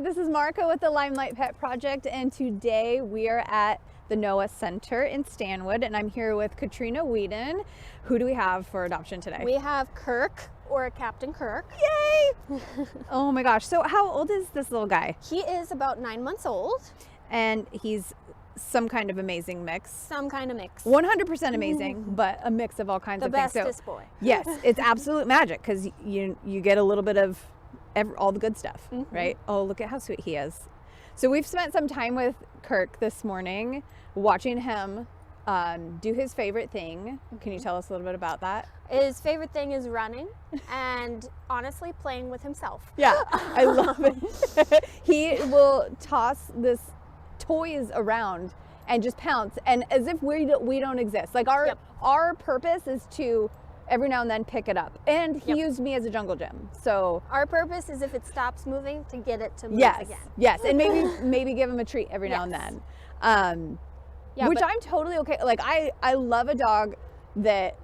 this is Marco with the Limelight Pet Project, and today we are at the Noah Center in Stanwood, and I'm here with Katrina Whedon. Who do we have for adoption today? We have Kirk, or Captain Kirk. Yay! Oh my gosh, so how old is this little guy? He is about 9 months old. And he's some kind of amazing mix. Some kind of mix. 100% amazing, but a mix of all kinds The of things. bestest boy. Yes, it's absolute magic because you get a little bit of all the good stuff, right? Oh, look at how sweet he is. So we've spent some time with Kirk this morning, watching him do his favorite thing. Can you tell us a little bit about that? His favorite thing is running and honestly playing with himself. Yeah, I love it. He will toss this toys around and just pounce, and as if we don't exist. Like our purpose is to every now and then pick it up, and he used me as a jungle gym. So our purpose is if it stops moving to get it to move again. Yes, and maybe give him a treat every now and then. Which I'm totally okay. Like I love a dog that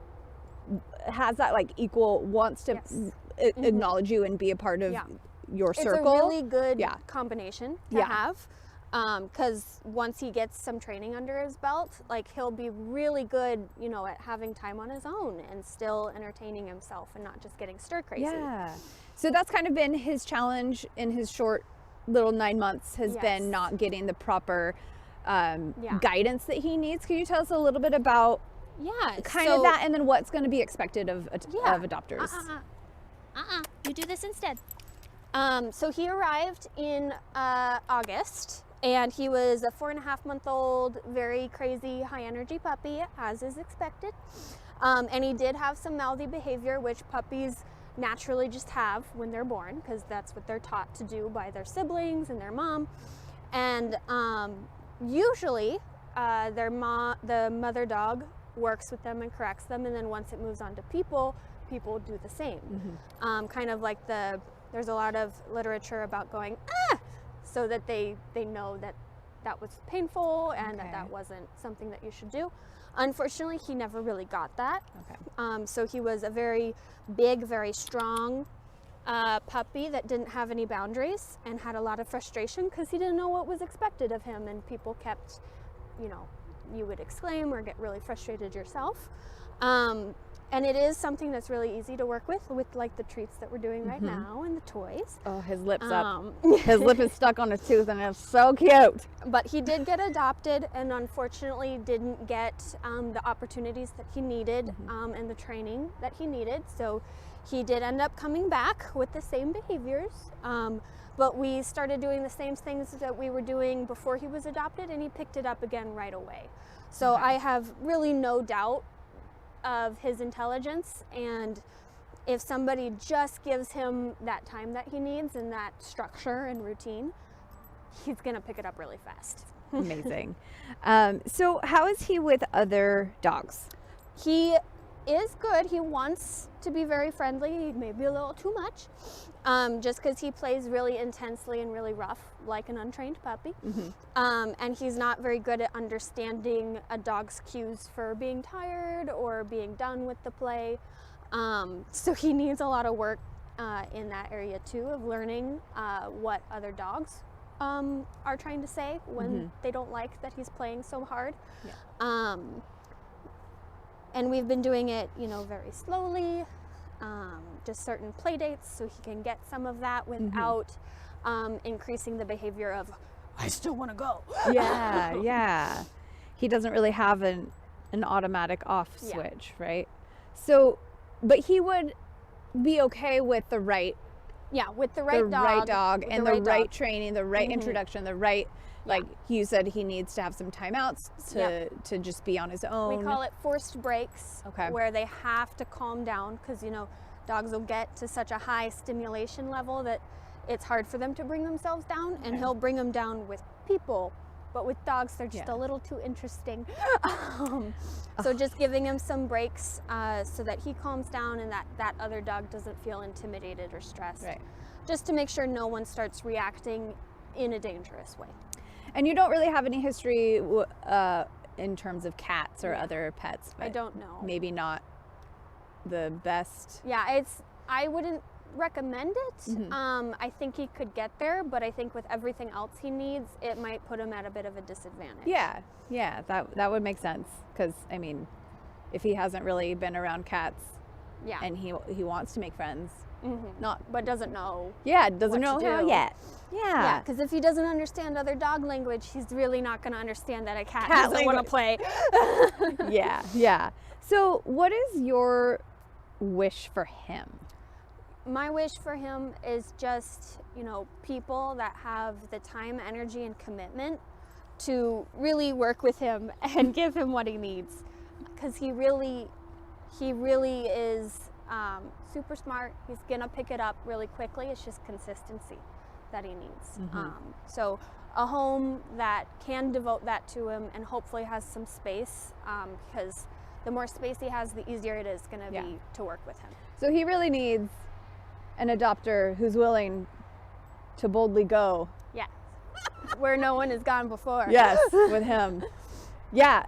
has that like equal wants to acknowledge you and be a part of your circle. It's a really good combination to have. Because once he gets some training under his belt, like he'll be really good, at having time on his own and still entertaining himself and not just getting stir crazy. Yeah. So that's kind of been his challenge in his short little 9 months has been not getting the proper guidance that he needs. Can you tell us a little bit about kind of that, and then what's going to be expected of adopters? You do this instead. So he arrived in August, and he was a 4.5-month-old, very crazy, high-energy puppy, as is expected. And he did have some mouthy behavior, which puppies naturally just have when they're born, because that's what they're taught to do by their siblings and their mom. And usually, the mother dog works with them and corrects them, and then once it moves on to people do the same. Kind of like there's a lot of literature about going, so that they know that was painful and that wasn't something that you should do. Unfortunately, he never really got that. So he was a very big, very strong puppy that didn't have any boundaries and had a lot of frustration because he didn't know what was expected of him, and people kept, you would exclaim or get really frustrated yourself. And it is something that's really easy to work with like the treats that we're doing right now and the toys. Oh, his lip's up. His lip is stuck on a tooth, and it's so cute. But he did get adopted, and unfortunately didn't get the opportunities that he needed and the training that he needed. So he did end up coming back with the same behaviors. But we started doing the same things that we were doing before he was adopted, and he picked it up again right away. So I have really no doubt of his intelligence, and if somebody just gives him that time that he needs and that structure and routine, he's gonna pick it up really fast. Amazing. So how is he with other dogs? He is good. He wants to be very friendly, maybe a little too much, just because he plays really intensely and really rough like an untrained puppy. And he's not very good at understanding a dog's cues for being tired or being done with the play. So he needs a lot of work in that area too, of learning what other dogs are trying to say when they don't like that he's playing so hard. And we've been doing it, very slowly, just certain play dates so he can get some of that without increasing the behavior of, I still want to go. Yeah. He doesn't really have an automatic off switch, right? So, but he would be okay with the right dog and the right training, the right introduction, the right, like you said, he needs to have some timeouts to just be on his own. We call it forced breaks, where they have to calm down because, dogs will get to such a high stimulation level that it's hard for them to bring themselves down, and he'll bring them down with people, but with dogs, they're just a little too interesting. So just giving him some breaks so that he calms down and that other dog doesn't feel intimidated or stressed. Just to make sure no one starts reacting in a dangerous way. And you don't really have any history in terms of cats or other pets? But I don't know. Maybe not the best. Yeah, I wouldn't recommend it. I think he could get there, but I think with everything else he needs, it might put him at a bit of a disadvantage. Yeah, that would make sense. Because, I mean, if he hasn't really been around cats and he wants to make friends, but doesn't know. Doesn't know how yet. Yeah, because if he doesn't understand other dog language, he's really not going to understand that a cat doesn't want to play. Yeah. So what is your wish for him? My wish for him is just, people that have the time, energy, and commitment to really work with him and give him what he needs. Because he really is super smart. He's gonna pick it up really quickly. It's just consistency that he needs. So a home that can devote that to him and hopefully has some space, because the more space he has, the easier it is gonna be to work with him. So he really needs an adopter who's willing to boldly go. Yeah, where no one has gone before. Yes, with him. Yeah,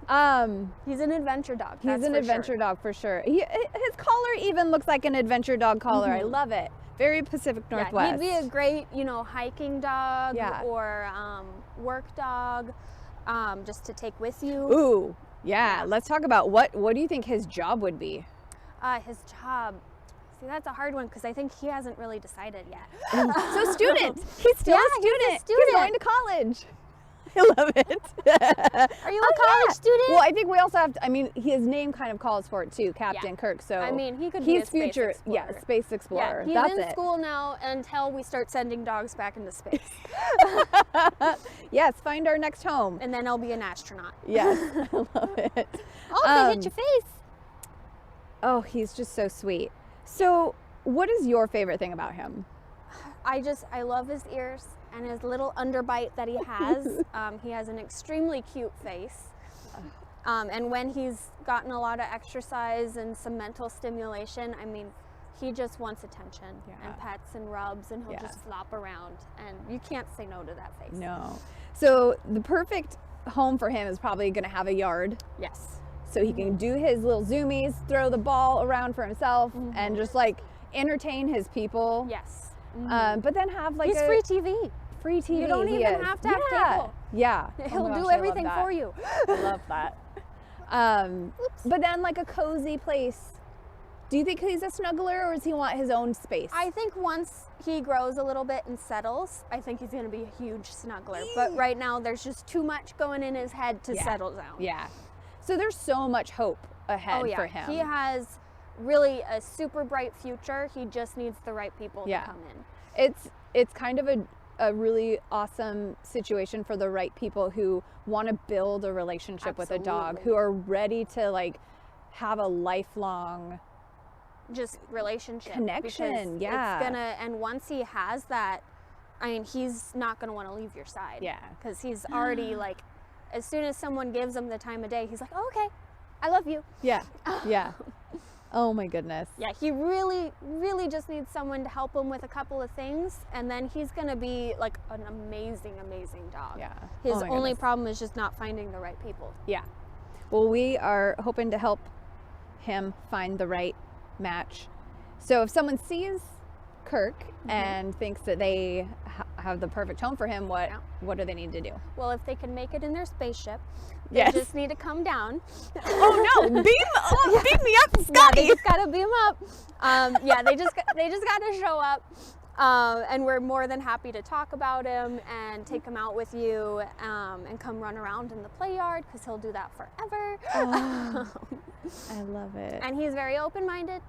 he's an adventure dog. He's an adventure dog for sure. His collar even looks like an adventure dog collar. I love it. Very Pacific Northwest. He'd be a great, hiking dog or work dog, just to take with you. Ooh, yeah. Let's talk about what do you think his job would be? His job. See, that's a hard one because I think he hasn't really decided yet. So student. He's still a student. He's going to college. I love it. Are you a college student? Well, I think we also have to, his name kind of calls for it too, Captain Kirk. So he could be a space explorer. Yeah, space explorer. Yeah, he's in school now until we start sending dogs back into space. Yes, find our next home. And then I'll be an astronaut. Yes, I love it. Oh, they hit your face. Oh, he's just so sweet. So, what is your favorite thing about him? I love his ears and his little underbite that he has. He has an extremely cute face. And when he's gotten a lot of exercise and some mental stimulation, he just wants attention and pets and rubs, and he'll just flop around. And you can't say no to that face. No. So the perfect home for him is probably going to have a yard. Yes. So he can do his little zoomies, throw the ball around for himself, and just entertain his people. Yes. But then have he's free TV. Free TV. You don't even have to have cable. Yeah. He'll do everything for you. I love that. But then a cozy place. Do you think he's a snuggler, or does he want his own space? I think once he grows a little bit and settles, I think he's going to be a huge snuggler. But right now there's just too much going in his head to settle down. Yeah. So there's so much hope ahead for him. He has really a super bright future. He just needs the right people to come in. It's kind of a really awesome situation for the right people who want to build a relationship with a dog, who are ready to have a lifelong just relationship connection. It's gonna, and once he has that, he's not gonna want to leave your side. Yeah. Because he's already as soon as someone gives him the time of day, he's like, oh, okay, I love you. Yeah. Yeah. Oh my goodness. Yeah, he really, really just needs someone to help him with a couple of things, and then he's gonna be an amazing, amazing dog. Yeah. His only problem is just not finding the right people. Yeah. Well, we are hoping to help him find the right match. So if someone sees Kirk and thinks that they have the perfect home for him, what do they need to do? Well, if they can make it in their spaceship, they just need to come down. Oh no! Beam me up, Scotty! Yeah, they just gotta beam up. They just gotta show up, and we're more than happy to talk about him and take him out with you, and come run around in the play yard, because he'll do that forever. Oh, I love it. And he's very open-minded.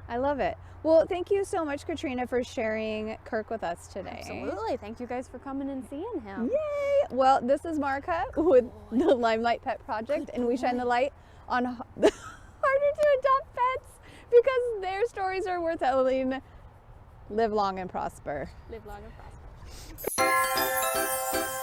I love it. Well, thank you so much, Katrina, for sharing Kirk with us today. Absolutely. Thank you guys for coming and seeing him. Yay! Well, this is Marika with the Limelight Pet Project, and we shine the light on the harder to adopt pets, because their stories are worth telling. Live long and prosper. Live long and prosper.